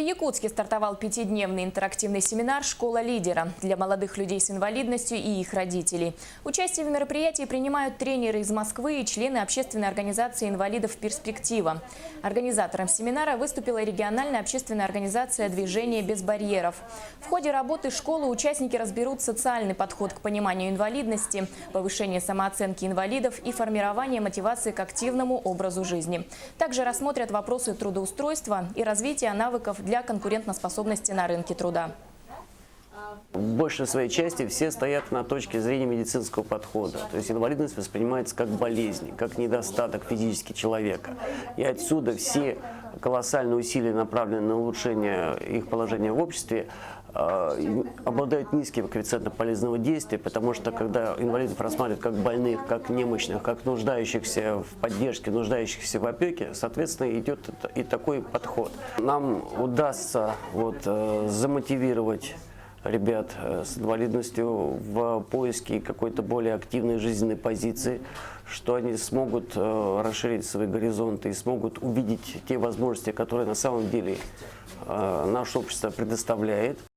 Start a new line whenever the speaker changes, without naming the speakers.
Якутске стартовал 5-дневный интерактивный семинар «Школа лидера» для молодых людей с инвалидностью и их родителей. Участие в мероприятии принимают тренеры из Москвы и члены общественной организации инвалидов «Перспектива». Организатором семинара выступила региональная общественная организация «Движение без барьеров». В ходе работы школы участники разберут социальный подход к пониманию инвалидности, повышение самооценки инвалидов и формирование мотивации к активному образу жизни. Также рассмотрят вопросы трудоустройства и развития навыков для конкурентоспособности на рынке труда.
В большей своей части все стоят на точке зрения медицинского подхода. То есть инвалидность воспринимается как болезнь, как недостаток физически человека. И отсюда все колоссальные усилия, направленные на улучшение их положения в обществе, обладают низким коэффициентом полезного действия, потому что когда инвалидов рассматривают как больных, как немощных, как нуждающихся в поддержке, нуждающихся в опеке, соответственно, идет и такой подход. Нам удастся замотивировать ребят с инвалидностью в поиске какой-то более активной жизненной позиции, что они смогут расширить свои горизонты и смогут увидеть те возможности, которые на самом деле наше общество предоставляет.